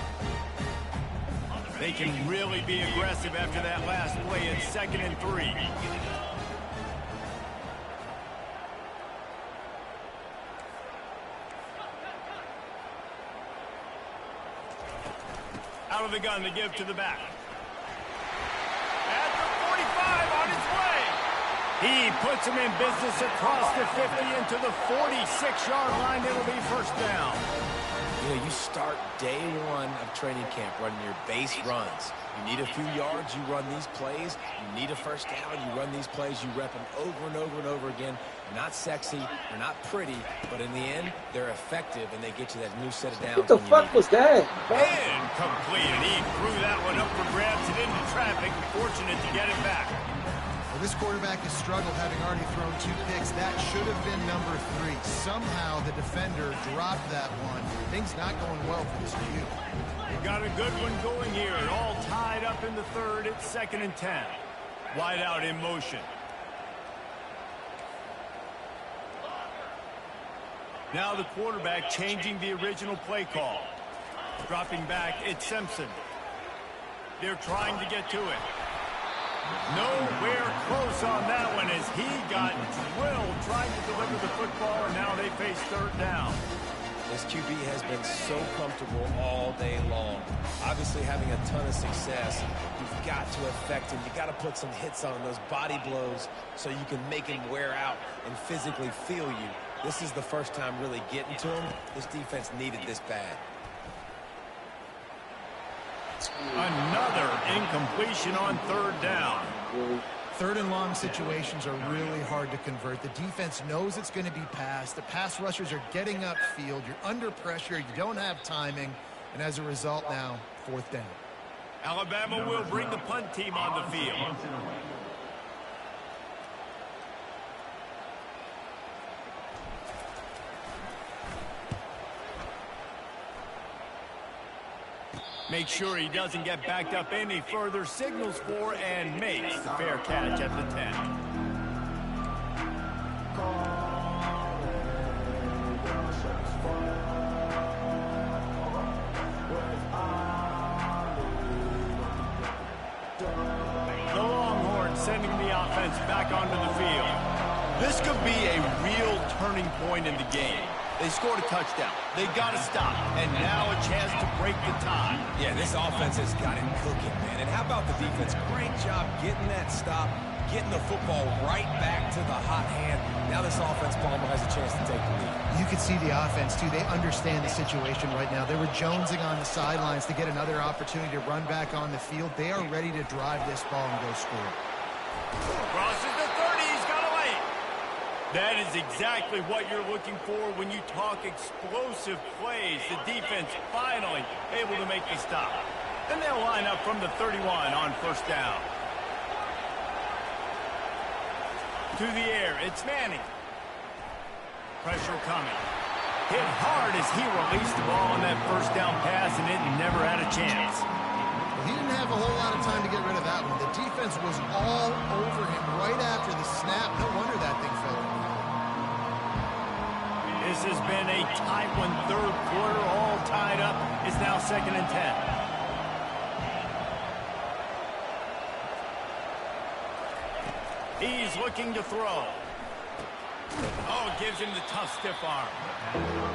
They can really be aggressive after that last play at 2nd and 3. Out of the gun to give to the back. At the 45 on his way. He puts him in business across the 50 into the 46-yard line. It'll be 1st down. You know, you start day one of training camp running your base runs. You need a few yards, you run these plays. You need a 1st down, you run these plays. You rep them over and over and over again. They're not sexy, they're not pretty, but in the end, they're effective, and they get you that new set of downs. What the fuck was that? Incomplete, and he threw that one up for grabs and into traffic. Fortunate to get it back. Well, this quarterback has struggled, having already thrown 2 picks. That should have been number 3. Somehow the defender dropped that one. Things not going well for this Q. Got a good one going here. All tied up in the 3rd. It's 2nd and 10. Wide out in motion. Now the quarterback changing the original play call. Dropping back, it's Simpson. They're trying to get to it. Nowhere close on that one as he got drilled trying to deliver the football, and now they face 3rd down. This QB has been so comfortable all day long. Obviously having a ton of success. You've got to affect him. You've got to put some hits on him, those body blows, so you can make him wear out and physically feel you. This is the first time really getting to him. This defense needed this bad. Another incompletion on 3rd down. 3rd and long situations are really hard to convert. The defense knows it's going to be passed. The pass rushers are getting upfield. You're under pressure. You don't have timing. And as a result now, 4th down. Alabama will bring the punt team on the field. Make sure he doesn't get backed up any further. Signals for and makes the fair catch at the 10. The Longhorns sending the offense back onto the field. This could be a real turning point in the game. They scored a touchdown. They got to stop. And now a chance to break the tie. Yeah, this offense has got it cooking, man. And how about the defense? Great job getting that stop, getting the football right back to the hot hand. Now this offense, Palmer, has a chance to take the lead. You can see the offense, too. They understand the situation right now. They were jonesing on the sidelines to get another opportunity to run back on the field. They are ready to drive this ball and go score. Crosses the 30. He's got away. That is exactly what you're looking for when you talk explosive plays. The defense finally able to make the stop. And they'll line up from the 31 on 1st down. to the air. It's Manning. Pressure coming. Hit hard as he released the ball on that first down pass, and it never had a chance. Well, he didn't have a whole lot of time to get rid of that one. The defense was all over him right after the snap. No wonder that thing fell in. This has been a tight one, third quarter, all tied up. It's now 2nd and 10. He's looking to throw. Oh, gives him the tough, stiff arm.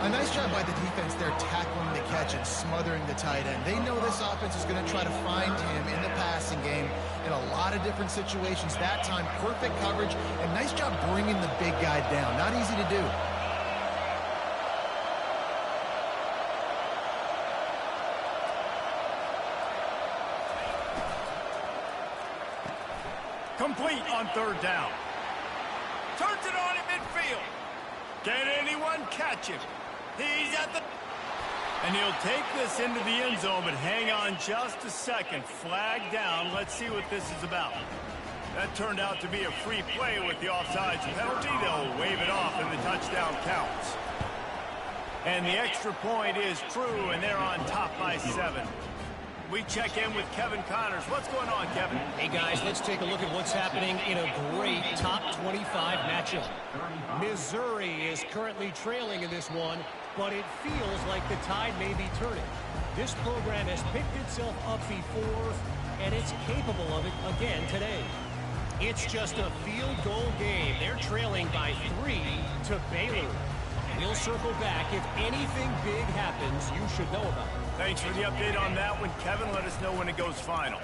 A nice job by the defense there tackling the catch and smothering the tight end. They know this offense is going to try to find him in the passing game in a lot of different situations. That time, perfect coverage, and nice job bringing the big guy down. Not easy to do. Complete on 3rd down. Turns it on in midfield. Can anyone catch him? He's at the... And he'll take this into the end zone, but hang on just a second. Flag down. Let's see what this is about. That turned out to be a free play with the offsides penalty. They'll wave it off, and the touchdown counts. And the extra point is true, and they're on top by 7. We check in with Kevin Connors. What's going on, Kevin? Hey, guys, let's take a look at what's happening in a great top 25 matchup. Missouri is currently trailing in this one, but it feels like the tide may be turning. This program has picked itself up before, and it's capable of it again today. It's just a field goal game. They're trailing by 3 to Baylor. We'll circle back. If anything big happens, you should know about it. Thanks for the update on that one, Kevin. Let us know when it goes final.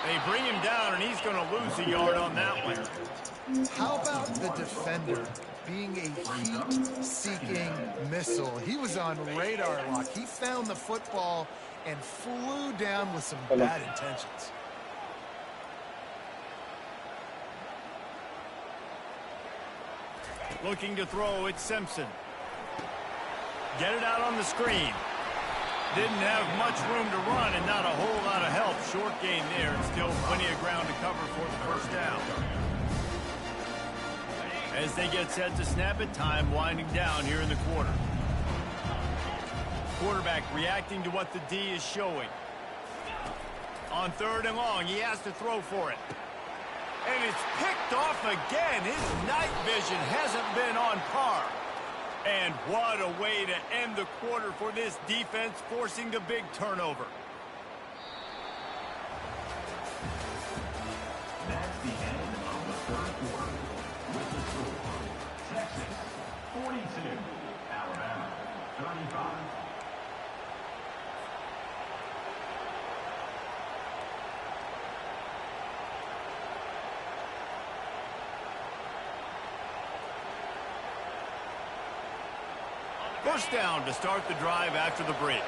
They bring him down, and he's going to lose a yard on that one. How about the defender being a heat-seeking missile? He was on radar lock. He found the football and flew down with some bad intentions. Looking to throw, it's Simpson. Get it out on the screen. Didn't have much room to run and not a whole lot of help. Short gain there, and still plenty of ground to cover for the first down. As they get set to snap it, time winding down here in the quarter. Quarterback reacting to what the D is showing. On 3rd and long, he has to throw for it. And it's picked off again. His night vision hasn't been on par. And what a way to end the quarter for this defense, forcing the big turnover. That's the end of the 3rd quarter. With the score, Texas 42, Alabama 35. First down to start the drive after the break.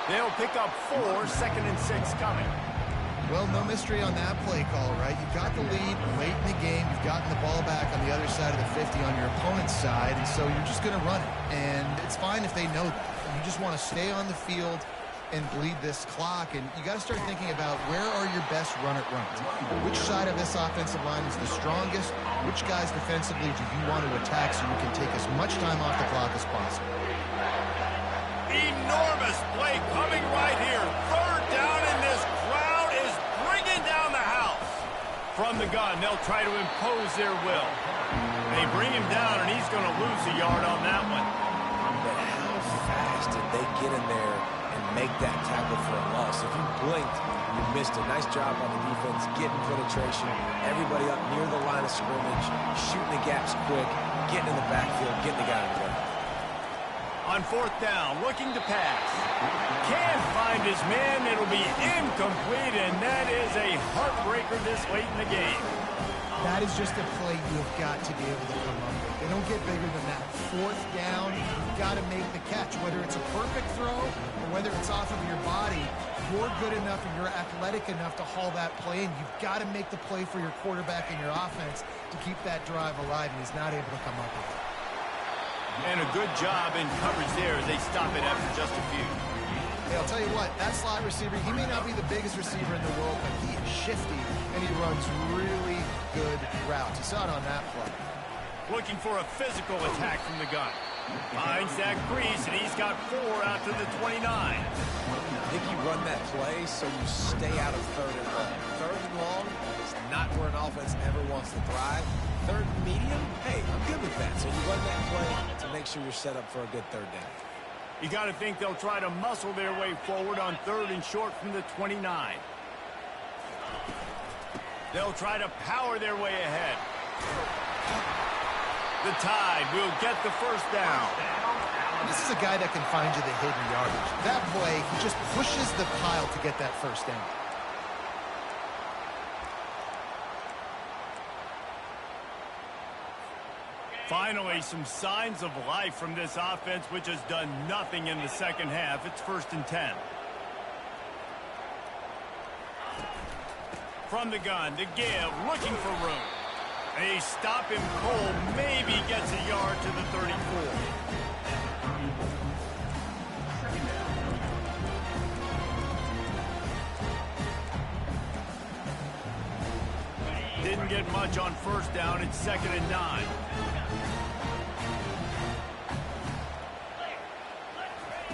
They'll pick up 4, 2nd and 6 coming. Well, no mystery on that play call, right? You've got the lead late in the game. You've gotten the ball back on the other side of the 50 on your opponent's side, and so you're just going to run it. And it's fine if they know that. You just want to stay on the field and bleed this clock, and you got to start thinking about where are your best run-it runs. Which side of this offensive line is the strongest? Which guys defensively do you want to attack so you can take as much time off the clock as possible? Enormous play coming right here. 3rd down, and this crowd is bringing down the house. From the gun, they'll try to impose their will. They bring him down, and he's going to lose a yard on that one. But how fast did they get in there and make that tackle for a loss? If you blinked, you missed it. Nice job on the defense, getting penetration, everybody up near the line of scrimmage, shooting the gaps quick, getting in the backfield, getting the guy in there. On 4th down, looking to pass. Can't find his man. It'll be incomplete, and that is a heartbreaker this late in the game. That is just a play you have got to be able to come up with. They don't get bigger than that. 4th down, you've got to make the catch. Whether it's a perfect throw or whether it's off of your body, you're good enough and you're athletic enough to haul that play in. You've got to make the play for your quarterback and your offense to keep that drive alive, and he's not able to come up with it. And a good job in coverage there as they stop it after just a few. Hey, I'll tell you what, that slot receiver, he may not be the biggest receiver in the world, but he is shifty, and he runs really good routes. You saw it on that play. Looking for a physical attack from the gun. Finds that crease, and he's got 4 out to the 29. I think you run that play so you stay out of 3rd and long. 3rd and long is not where an offense ever wants to thrive. 3rd and medium, hey, I'm good with that. So you run that play to make sure you're set up for a good 3rd down. You got to think they'll try to muscle their way forward on 3rd and short from the 29. They'll try to power their way ahead. The Tide will get the first down. This is a guy that can find you the hidden yardage. That play, he just pushes the pile to get that first down. Finally, some signs of life from this offense, which has done nothing in the second half. It's 1st and 10. From the gun, to give, looking for room. They stop him cold, maybe gets a yard to the 34. Didn't get much on 1st down. It's 2nd and 9.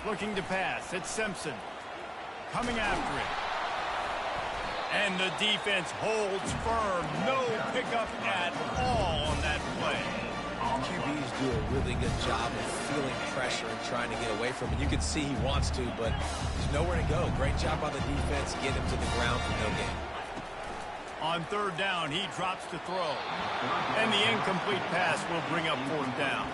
Looking to pass. It's Simpson. Coming after it. And the defense holds firm. No pickup at all on that play. QBs do a really good job of feeling pressure and trying to get away from it. You can see he wants to, but there's nowhere to go. Great job by the defense. Get him to the ground for no gain. On 3rd down, he drops to throw. And the incomplete pass will bring up 4th down.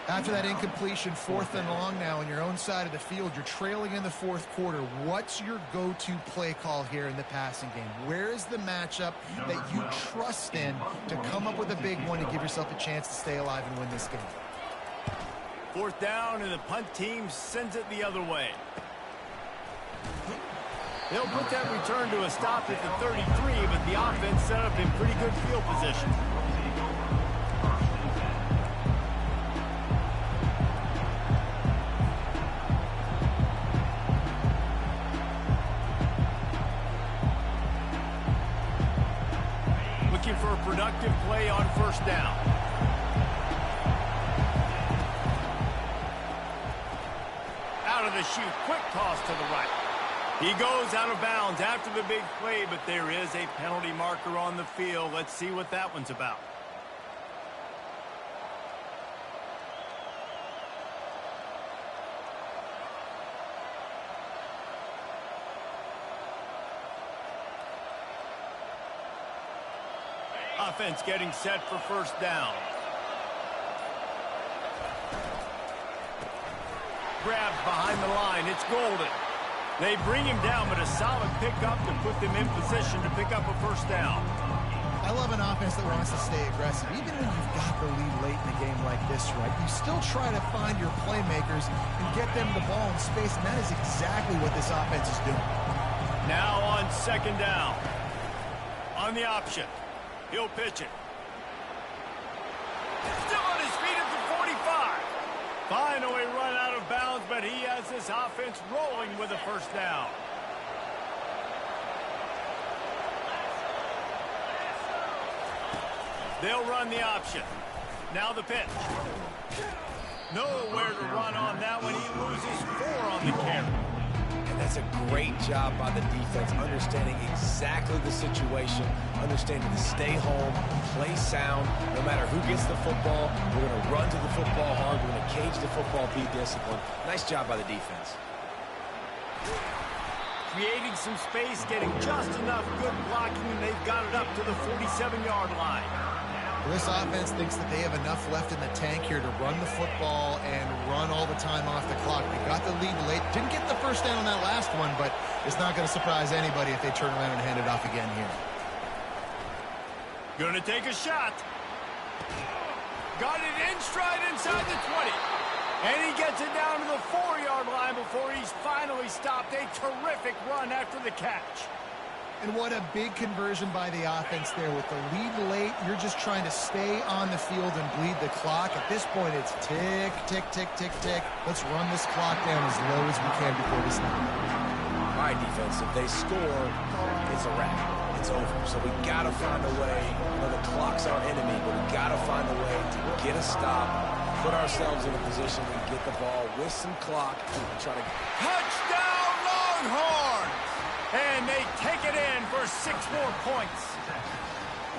After that incompletion, 4th and long now on your own side of the field, you're trailing in the 4th quarter. What's your go-to play call here in the passing game? Where is the matchup that you trust in to come up with a big one to give yourself a chance to stay alive and win this game? 4th down, and the punt team sends it the other way. They'll put that return to a stop at the 33, but the offense set up in pretty good field position. Looking for a productive play on 1st down. Out of the chute, quick toss to the right. He goes out of bounds after the big play, but there is a penalty marker on the field. Let's see what that one's about. Offense getting set for 1st down. Grabbed behind the line. It's Golden. They bring him down, but a solid pickup to put them in position to pick up a 1st down. I love an offense that wants to stay aggressive. Even when you've got the lead late in a game like this, right, you still try to find your playmakers and get them the ball in space, and that is exactly what this offense is doing. Now on 2nd down. On the option. He'll pitch it. Still on his feet at the 45. Finally run out of bounds, but he has this offense rolling with a 1st down. They'll run the option. Now the pitch. Nowhere to run on that one. He loses 4 on the carry. And that's a great job by the defense, understanding exactly the situation, understanding to stay home, play sound. No matter who gets the football, we're going to run to the football hard. We're going to cage the football, be disciplined. Nice job by the defense. Creating some space, getting just enough good blocking, and they've got it up to the 47-yard line. This offense thinks that they have enough left in the tank here to run the football and run all the time off the clock. They got the lead late. Didn't get the 1st down on that last one, but it's not going to surprise anybody if they turn around and hand it off again here. Going to take a shot. Got it in stride inside the 20. And he gets it down to the 4-yard line before he's finally stopped. A terrific run after the catch. And what a big conversion by the offense there. With the lead late, you're just trying to stay on the field and bleed the clock. At this point, it's tick, tick, tick, tick, tick. Let's run this clock down as low as we can before we stop. All right, defense, if they score, it's a wrap. It's over. So we got to find a way. The clock's our enemy, but we got to find a way to get a stop, put ourselves in a position to get the ball with some clock and try to... Touchdown, Longhorns! And they take it in for 6 more points.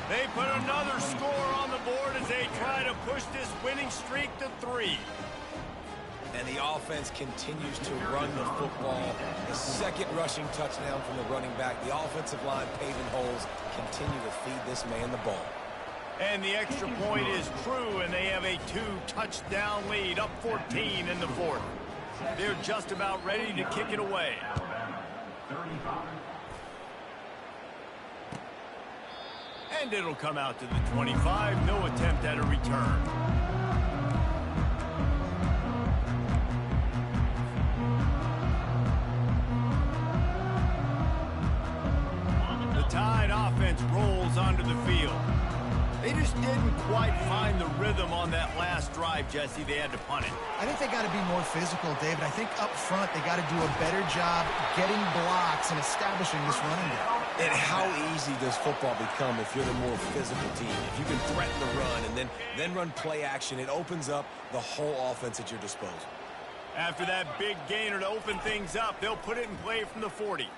They put another score on the board as they try to push this winning streak to 3. And the offense continues to run the football. The second rushing touchdown from the running back. The offensive line paving holes continue to feed this man the ball. And the extra point is true, and they have a 2-touchdown lead, up 14 in the 4th. They're just about ready to kick it away. 35. And it'll come out to the 25. No attempt at a return. The Tide offense rolls onto the field. They just didn't quite find the rhythm on that last drive, Jesse. They had to punt it. I think they got to be more physical, David. I think up front they got to do a better job getting blocks and establishing this running game. And how easy does football become if you're the more physical team? If you can threaten the run and then run play action, it opens up the whole offense at your disposal. After that big gainer to open things up, they'll put it in play from the 40.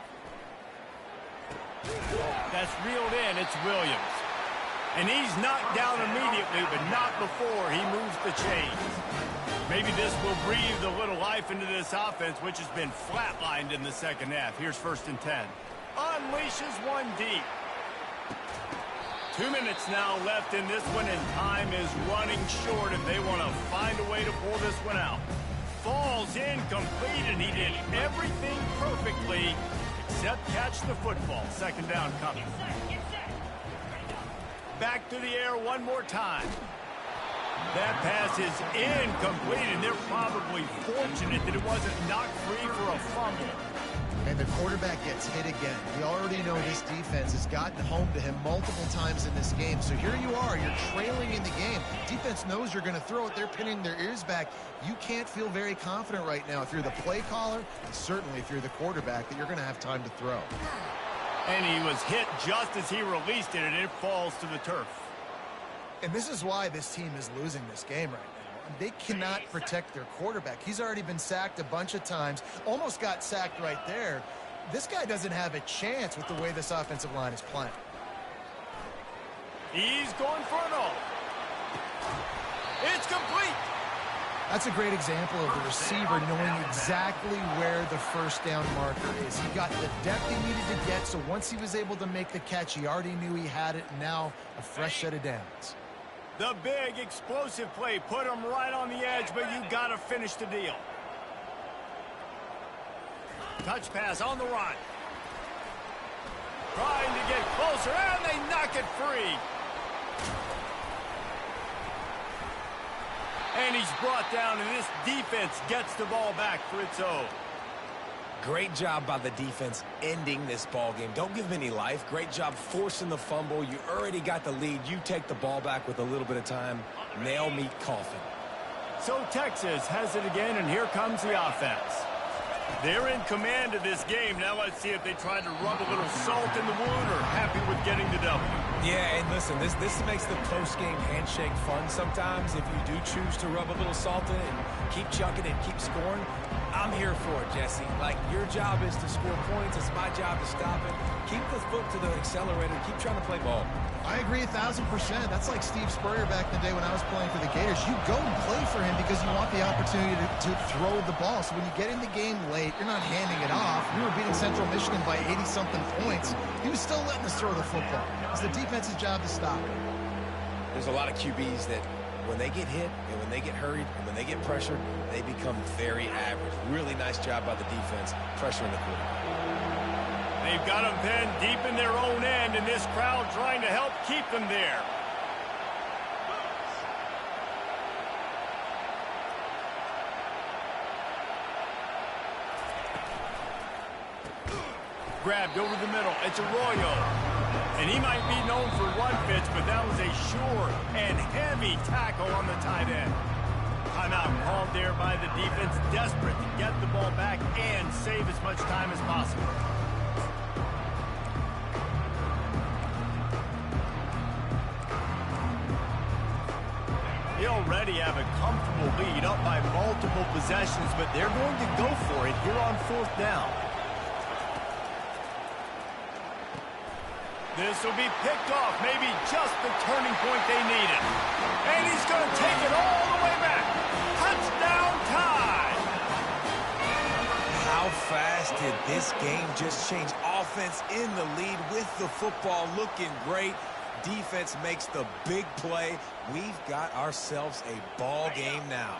That's reeled in. It's Williams. And he's knocked down immediately, but not before he moves the chains. Maybe this will breathe a little life into this offense, which has been flatlined in the second half. Here's 1st and 10. Unleashes one deep. 2 minutes now left in this one, and time is running short if they want to find a way to pull this one out. Falls incomplete, and he did everything perfectly except catch the football. 2nd down coming. Back to the air one more time. That pass is incomplete, and they're probably fortunate that it wasn't knocked free for a fumble. And the quarterback gets hit again. We already know this defense has gotten home to him multiple times in this game. So here you are, you're trailing in the game. Defense knows you're going to throw it. They're pinning their ears back. You can't feel very confident right now if you're the play caller, and certainly if you're the quarterback, that you're going to have time to throw. And he was hit just as he released it, and it falls to the turf. And this is why this team is losing this game right now. They cannot protect their quarterback. He's already been sacked a bunch of times, almost got sacked right there. This guy doesn't have a chance with the way this offensive line is playing. He's going for it all. It's complete. That's a great example of the receiver knowing exactly where the 1st down marker is. He got the depth he needed to get, so once he was able to make the catch, he already knew he had it, and now a fresh set of downs. The big explosive play put him right on the edge, but you got to finish the deal. Touch pass on the run. Trying to get closer, and they knock it free. And he's brought down, and this defense gets the ball back for its own. Great job by the defense ending this ball game. Don't give them any life. Great job forcing the fumble. You already got the lead. You take the ball back with a little bit of time. Nail meet coffin. So Texas has it again, and here comes the offense. They're in command of this game. Now let's see if they try to rub a little salt in the wound or happy with getting the W. Yeah, and listen, this makes the post-game handshake fun sometimes. If you do choose to rub a little salt in it and keep chucking and keep scoring, I'm here for it, Jesse. Like, your job is to score points. It's my job to stop it. Keep the foot to the accelerator. Keep trying to play ball. I agree 1,000%. That's like Steve Spurrier back in the day when I was playing for the Gators. You go and play for him because you want the opportunity to throw the ball. So when you get in the game late, you're not handing it off. We were beating Central Michigan by 80-something points. He was still letting us throw the football. It's the defense's job to stop it. There's a lot of QBs that when they get hit and when they get hurried and when they get pressured, they become very average. Really nice job by the defense pressuring the quarterback. They've got them pinned deep in their own end, and this crowd trying to help keep them there. grabbed over the middle. It's Arroyo. And he might be known for run fits, but that was a sure and heavy tackle on the tight end. Timeout called there by the defense, desperate to get the ball back and save as much time as possible. They already have a comfortable lead, up by multiple possessions, but they're going to go for it here on 4th down. This will be picked off, maybe just the turning point they needed. And he's going to take it all the way back. Touchdown tie! How fast did this game just change? Offense in the lead with the football, looking great. Defense makes the big play. We've got ourselves a ball game now.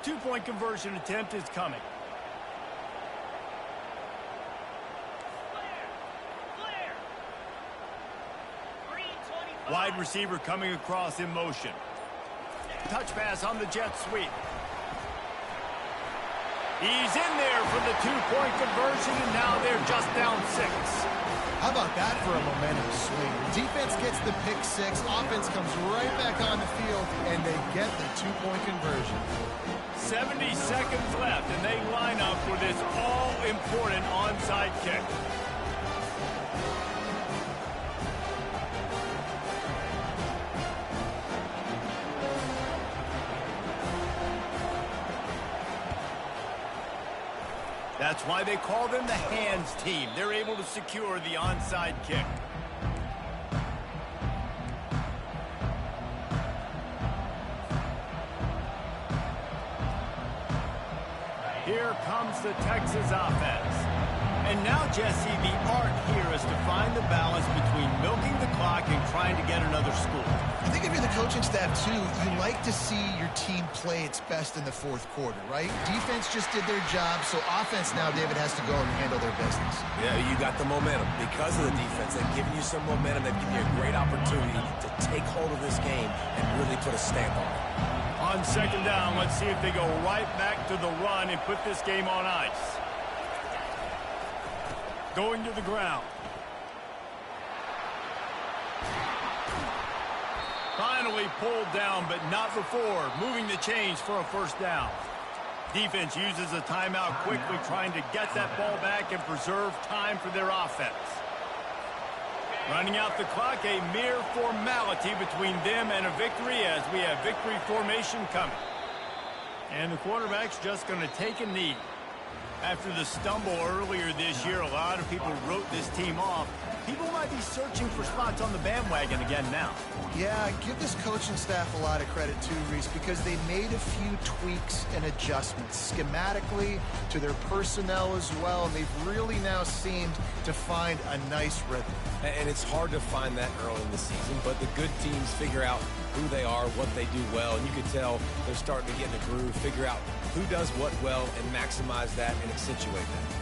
2-point conversion attempt is coming. Wide receiver coming across in motion. Touch pass on the jet sweep. He's in there for the 2-point conversion, and now they're just down 6. How about that for a momentum swing? Defense gets the pick 6, offense comes right back on the field, and they get the 2-point conversion. 70 seconds left, and they line up for this all-important onside kick. That's why they call them the hands team. They're able to secure the onside kick. Here comes the Texas offense. And now, Jesse, the art here is to find the balance between milking the clock and trying to get another score. I think if you're the coaching staff, too, you like to see your team play its best in the 4th quarter, right? Defense just did their job, so offense now, David, has to go and handle their business. Yeah, you got the momentum. Because of the defense, they've given you some momentum. They've given you a great opportunity to take hold of this game and really put a stamp on it. On 2nd down, let's see if they go right back to the run and put this game on ice. Going to the ground. Finally pulled down, but not before. Moving the chains for a 1st down. Defense uses a timeout quickly, trying to get that ball back and preserve time for their offense. Running out the clock, a mere formality between them and a victory as we have victory formation coming. And the quarterback's just going to take a knee. After the stumble earlier this year, a lot of people wrote this team off. People might be searching for spots on the bandwagon again now. Yeah, give this coaching staff a lot of credit too, Reese, because they made a few tweaks and adjustments schematically to their personnel as well, and they've really now seemed to find a nice rhythm. And it's hard to find that early in the season, but the good teams figure out who they are, what they do well, and you can tell they're starting to get in a groove, figure out who does what well, and maximize that and accentuate that.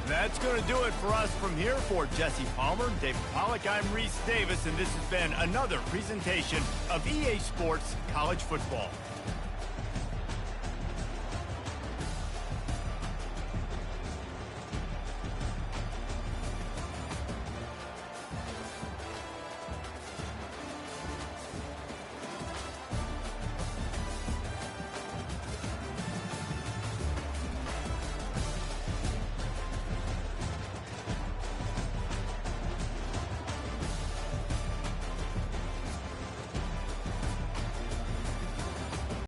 That's going to do it for us from here. For Jesse Palmer, David Pollack, I'm Reese Davis, and this has been another presentation of EA Sports College Football.